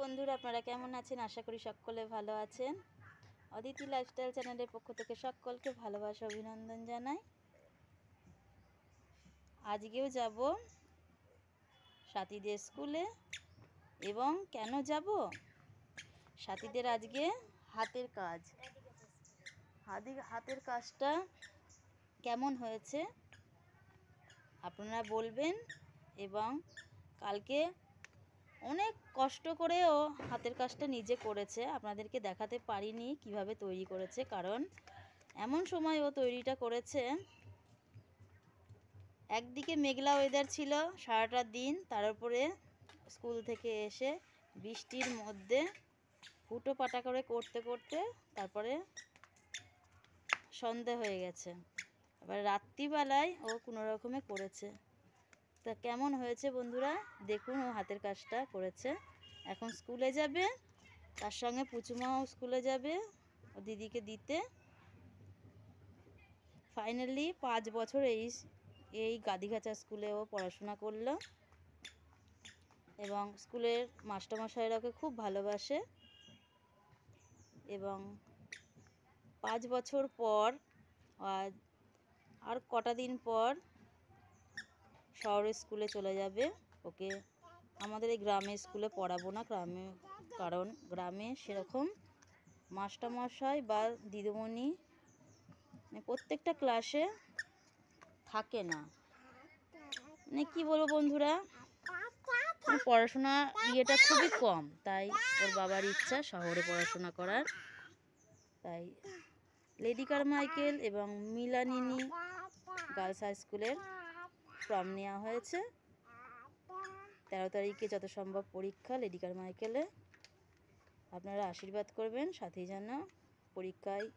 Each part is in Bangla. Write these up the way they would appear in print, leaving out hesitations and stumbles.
বন্ধুরা, আপনারা কেমন আছেন? আশা করি সকলে ভালো আছেন। অদিতি লাইফস্টাইল চ্যানেলের পক্ষ থেকে সকলকে ভালোবাসা অভিনন্দন জানাই। আজকেও যাব সাথীদের স্কুলে। এবং কেন যাব? সাথীদের আজকে হাতের কাজ, হাতের কাজটা কেমন হয়েছে আপনারা বলবেন। এবং কালকে অনেক কষ্ট করেও হাতের কাজটা নিজে করেছে, আপনাদেরকে দেখাতে পারিনি কিভাবে তৈরি করেছে, কারণ এমন সময় ও তৈরিটা করেছে। একদিকে মেঘলা ওয়েদার ছিল সারাটা দিন, তার উপরে স্কুল থেকে এসে বৃষ্টির মধ্যে হুটো পাটা করে করতে করতে তারপরে সন্ধে হয়ে গেছে। আবার রাত্রিবেলায় ও কোনো রকমে করেছে। তা কেমন হয়েছে বন্ধুরা দেখুন। ও হাতের কাজটা করেছে, এখন স্কুলে যাবে, তার সঙ্গে পুচুমাও স্কুলে যাবে ও দিদিকে দিতে। ফাইনালি 5 বছর এই গাদিঘাচা স্কুলে ও পড়াশোনা করলো এবং স্কুলের মাস্টারমশাইরা ওকে খুব ভালোবাসে। এবং 5 বছর পর আর কটা দিন পর শহরের স্কুলে চলে যাবে। ওকে আমাদের এই গ্রামের স্কুলে পড়াবো না, কারণ গ্রামে সেরকম মাস্টারমশাই বা দিদিমণি প্রত্যেকটা ক্লাসে থাকে না। মানে কী বলবো বন্ধুরা, পড়াশোনা ইয়েটা খুবই কম, তাই ওর বাবার ইচ্ছা শহরে পড়াশোনা করার। তাই লেডি কারমাইকেল এবং মিলানিনি গার্লস হাই স্কুলের ফর্ম নেওয়া হয়েছে। 13 তারিখে যত সম্ভব পরীক্ষা লেডি কারমাইকেলে। আপনারা আশীর্বাদ করবেন সাথী যেন পরীক্ষায়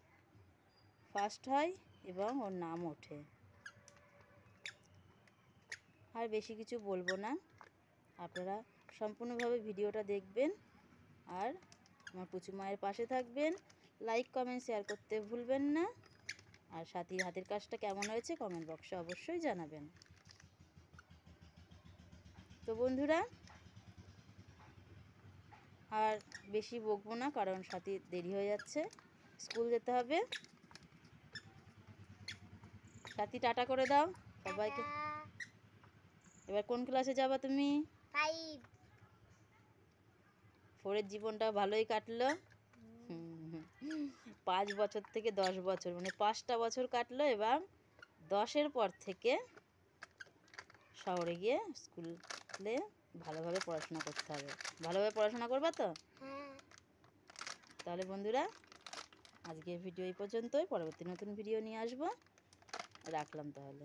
ফার্স্ট হয় এবং ওর নাম ওঠে। আর বেশি কিছু বলবো না, আপনারা সম্পূর্ণভাবে ভিডিওটা দেখবেন আর আমার পুচু মায়ের পাশে থাকবেন। লাইক কমেন্ট শেয়ার করতে ভুলবেন না। আর সাথীর হাতের কাজটা কেমন হয়েছে কমেন্ট বক্সে অবশ্যই জানাবেন। তো বন্ধুরা আর বেশি বকবো না, কারণ সাথী দেরি হয়ে যাচ্ছে, স্কুল যেতে হবে। সাথী টাটা করে দাও সবাইকে। এবার কোন ক্লাসে যাবা তুমি? 4 জীবনটা ভালোই কাটলো। 5 বছর থেকে 10 বছর, মানে 5টা বছর কাটলো। এবার 10-এর পর থেকে শহরে গিয়ে স্কুলে ভালোভাবে পড়াশোনা করতে হবে। ভালোভাবে পড়াশোনা করবা তো? তাহলে বন্ধুরা আজকের ভিডিও এই পর্যন্তই। পরবর্তী নতুন ভিডিও নিয়ে আসবো। রাখলাম তাহলে।